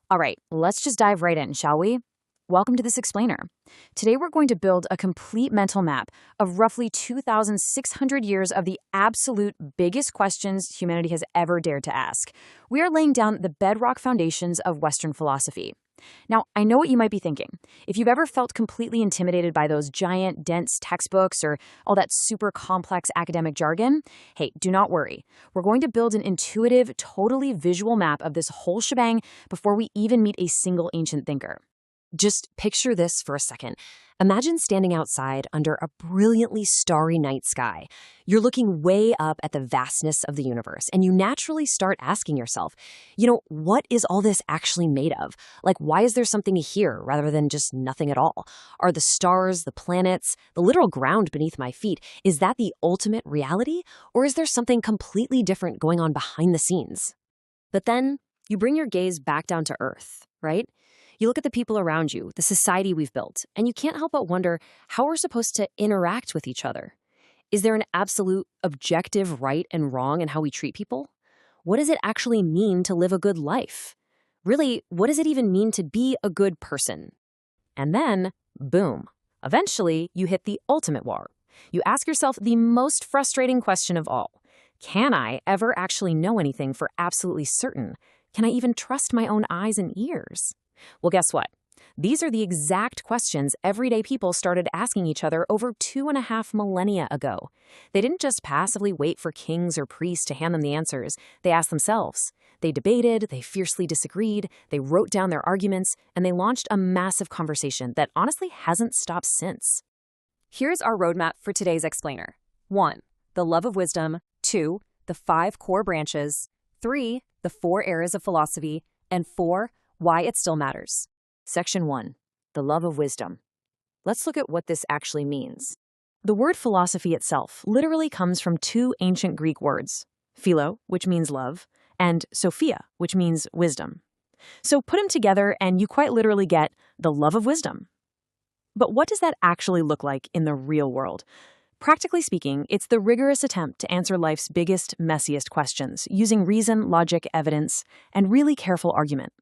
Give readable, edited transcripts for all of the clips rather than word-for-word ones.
All right, let's just dive right in, shall we? Welcome to this explainer. Today we're going to build a complete mental map of roughly 2,600 years of the absolute biggest questions humanity has ever dared to ask. We are laying down the bedrock foundations of Western philosophy. Now, I know what you might be thinking. If you've ever felt completely intimidated by those giant, dense textbooks or all that super complex academic jargon, hey, do not worry. We're going to build an intuitive, totally visual map of this whole shebang before we even meet a single ancient thinker. Just picture this for a second. Imagine standing outside under a brilliantly starry night sky. You're looking way up at the vastness of the universe, and you naturally start asking yourself, what is all this actually made of? Like, why is there something here rather than just nothing at all? Are the stars, the planets, the literal ground beneath my feet, is that the ultimate reality? Or is there something completely different going on behind the scenes? But then you bring your gaze back down to Earth, right? You look at the people around you, the society we've built, and you can't help but wonder how we're supposed to interact with each other. Is there an absolute objective right and wrong in how we treat people? What does it actually mean to live a good life? Really, what does it even mean to be a good person? And then, boom, eventually you hit the ultimate war. You ask yourself the most frustrating question of all. Can I ever actually know anything for absolutely certain? Can I even trust my own eyes and ears? Well, guess what? These are the exact questions everyday people started asking each other over 2.5 millennia ago. They didn't just passively wait for kings or priests to hand them the answers. They asked themselves. They debated, they fiercely disagreed, they wrote down their arguments, and they launched a massive conversation that honestly hasn't stopped since. Here's our roadmap for today's explainer. 1. The love of wisdom. 2. The 5 core branches. 3. The 4 eras of philosophy. And 4. Why it still matters. Section 1. The love of wisdom. Let's look at what this actually means. The word philosophy itself literally comes from 2 ancient Greek words, philo, which means love, and sophia, which means wisdom. So put them together and you quite literally get the love of wisdom. But what does that actually look like in the real world? Practically speaking, it's the rigorous attempt to answer life's biggest, messiest questions using reason, logic, evidence, and really careful argument.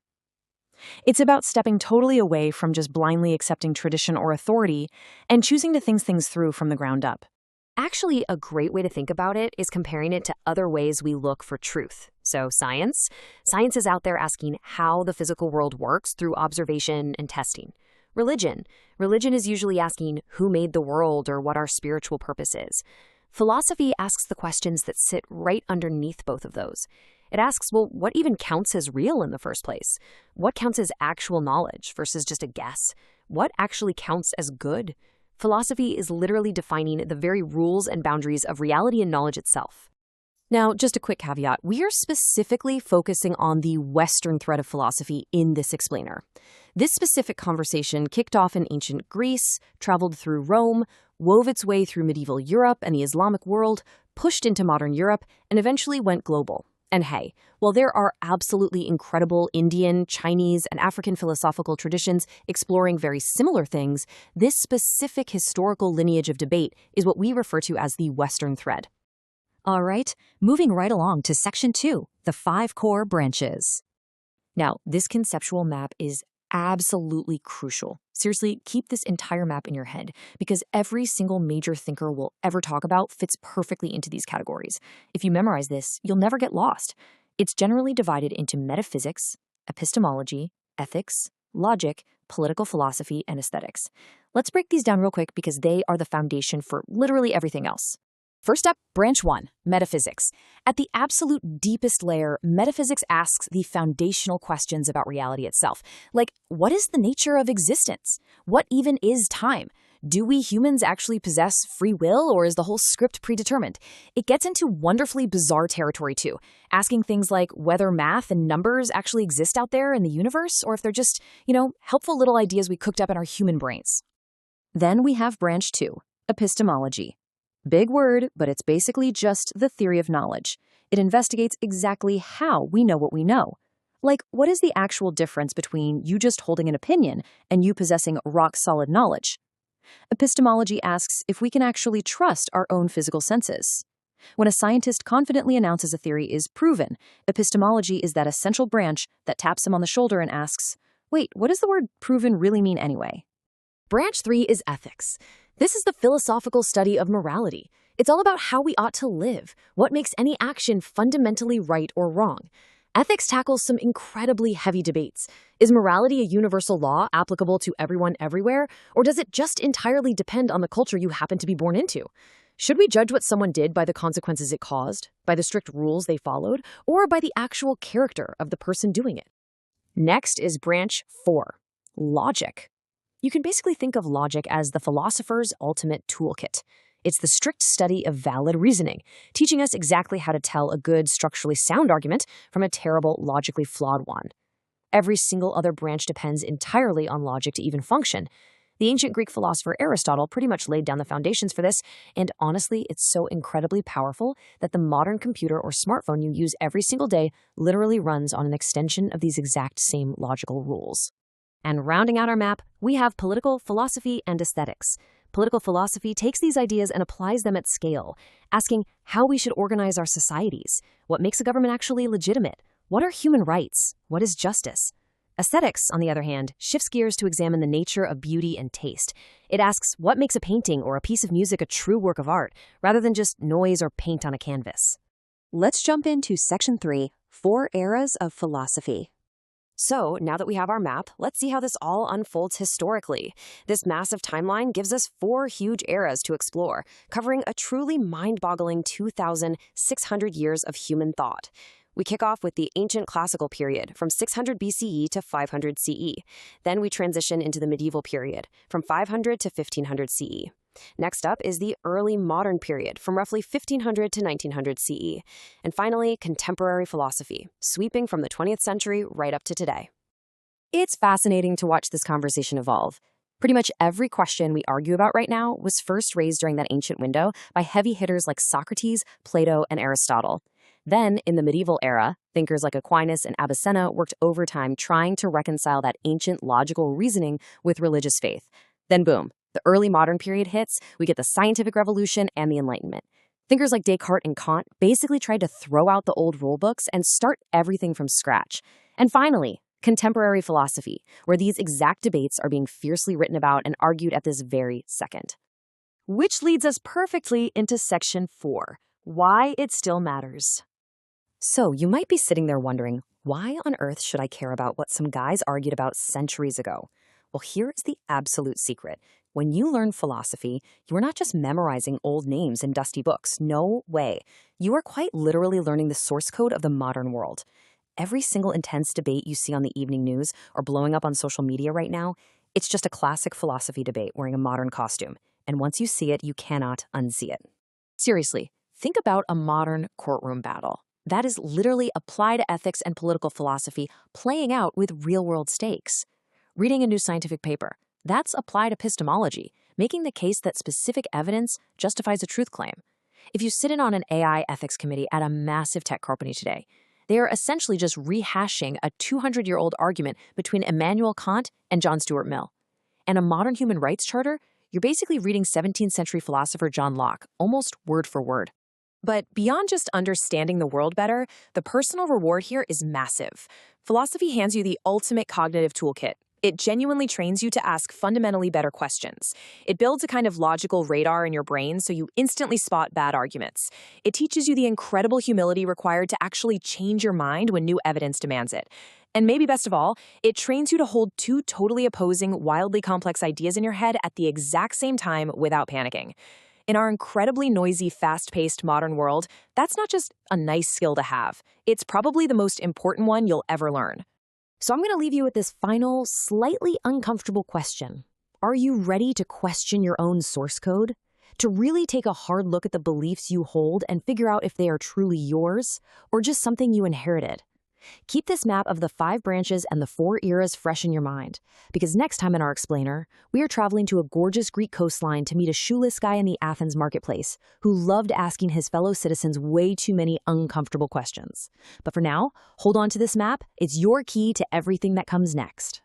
It's about stepping totally away from just blindly accepting tradition or authority and choosing to think things through from the ground up. Actually, a great way to think about it is comparing it to other ways we look for truth. So science. Science is out there asking how the physical world works through observation and testing. Religion. Religion is usually asking who made the world or what our spiritual purpose is. Philosophy asks the questions that sit right underneath both of those. It asks, well, what even counts as real in the first place? What counts as actual knowledge versus just a guess? What actually counts as good? Philosophy is literally defining the very rules and boundaries of reality and knowledge itself. Now, just a quick caveat, we are specifically focusing on the Western thread of philosophy in this explainer. This specific conversation kicked off in ancient Greece, traveled through Rome, wove its way through medieval Europe and the Islamic world, pushed into modern Europe, and eventually went global. And hey, while there are absolutely incredible Indian, Chinese, and African philosophical traditions exploring very similar things, this specific historical lineage of debate is what we refer to as the Western thread. All right, moving right along to Section 2, the 5 core branches. Now, this conceptual map is absolutely crucial. Seriously, keep this entire map in your head because every single major thinker we'll ever talk about fits perfectly into these categories. If you memorize this, you'll never get lost. It's generally divided into metaphysics, epistemology, ethics, logic, political philosophy, and aesthetics. Let's break these down real quick because they are the foundation for literally everything else. First up, branch 1, metaphysics. At the absolute deepest layer, metaphysics asks the foundational questions about reality itself. Like, what is the nature of existence? What even is time? Do we humans actually possess free will, or is the whole script predetermined? It gets into wonderfully bizarre territory, too, asking things like whether math and numbers actually exist out there in the universe, or if they're just, helpful little ideas we cooked up in our human brains. Then we have branch 2, epistemology. Big word, but it's basically just the theory of knowledge. It investigates exactly how we know what we know. Like, what is the actual difference between you just holding an opinion and you possessing rock-solid knowledge? Epistemology asks if we can actually trust our own physical senses. When a scientist confidently announces a theory is proven, epistemology is that essential branch that taps him on the shoulder and asks, wait, what does the word proven really mean anyway? Branch 3 is ethics. This is the philosophical study of morality. It's all about how we ought to live, what makes any action fundamentally right or wrong. Ethics tackles some incredibly heavy debates. Is morality a universal law applicable to everyone everywhere, or does it just entirely depend on the culture you happen to be born into? Should we judge what someone did by the consequences it caused, by the strict rules they followed, or by the actual character of the person doing it? Next is branch 4, logic. You can basically think of logic as the philosopher's ultimate toolkit. It's the strict study of valid reasoning, teaching us exactly how to tell a good, structurally sound argument from a terrible, logically flawed one. Every single other branch depends entirely on logic to even function. The ancient Greek philosopher Aristotle pretty much laid down the foundations for this, and honestly, it's so incredibly powerful that the modern computer or smartphone you use every single day literally runs on an extension of these exact same logical rules. And rounding out our map, we have political philosophy and aesthetics. Political philosophy takes these ideas and applies them at scale, asking how we should organize our societies, what makes a government actually legitimate, what are human rights, what is justice. Aesthetics, on the other hand, shifts gears to examine the nature of beauty and taste. It asks what makes a painting or a piece of music a true work of art, rather than just noise or paint on a canvas. Let's jump into Section 3, 4 Eras of Philosophy. So, now that we have our map, let's see how this all unfolds historically. This massive timeline gives us 4 huge eras to explore, covering a truly mind-boggling 2,600 years of human thought. We kick off with the ancient classical period, from 600 BCE to 500 CE. Then we transition into the medieval period, from 500 to 1500 CE. Next up is the early modern period, from roughly 1500 to 1900 CE. And finally, contemporary philosophy, sweeping from the 20th century right up to today. It's fascinating to watch this conversation evolve. Pretty much every question we argue about right now was first raised during that ancient window by heavy hitters like Socrates, Plato, and Aristotle. Then, in the medieval era, thinkers like Aquinas and Avicenna worked overtime trying to reconcile that ancient logical reasoning with religious faith. Then boom. The early modern period hits, we get the scientific revolution and the Enlightenment. Thinkers like Descartes and Kant basically tried to throw out the old rulebooks and start everything from scratch. And finally, contemporary philosophy, where these exact debates are being fiercely written about and argued at this very second. Which leads us perfectly into Section 4, why it still matters. So you might be sitting there wondering, why on earth should I care about what some guys argued about centuries ago? Well, here is the absolute secret. When you learn philosophy, you are not just memorizing old names in dusty books. No way. You are quite literally learning the source code of the modern world. Every single intense debate you see on the evening news or blowing up on social media right now, it's just a classic philosophy debate wearing a modern costume. And once you see it, you cannot unsee it. Seriously, think about a modern courtroom battle. That is literally applied ethics and political philosophy playing out with real-world stakes. Reading a new scientific paper. That's applied epistemology, making the case that specific evidence justifies a truth claim. If you sit in on an AI ethics committee at a massive tech company today, they are essentially just rehashing a 200-year-old argument between Immanuel Kant and John Stuart Mill. And a modern human rights charter, you're basically reading 17th century philosopher John Locke, almost word for word. But beyond just understanding the world better, the personal reward here is massive. Philosophy hands you the ultimate cognitive toolkit. It genuinely trains you to ask fundamentally better questions. It builds a kind of logical radar in your brain so you instantly spot bad arguments. It teaches you the incredible humility required to actually change your mind when new evidence demands it. And maybe best of all, it trains you to hold 2 totally opposing, wildly complex ideas in your head at the exact same time without panicking. In our incredibly noisy, fast-paced modern world, that's not just a nice skill to have. It's probably the most important one you'll ever learn. So I'm going to leave you with this final, slightly uncomfortable question. Are you ready to question your own source code? To really take a hard look at the beliefs you hold and figure out if they are truly yours or just something you inherited? Keep this map of the 5 branches and the 4 eras fresh in your mind, because next time in our explainer, we are traveling to a gorgeous Greek coastline to meet a shoeless guy in the Athens marketplace who loved asking his fellow citizens way too many uncomfortable questions. But for now, hold on to this map. It's your key to everything that comes next.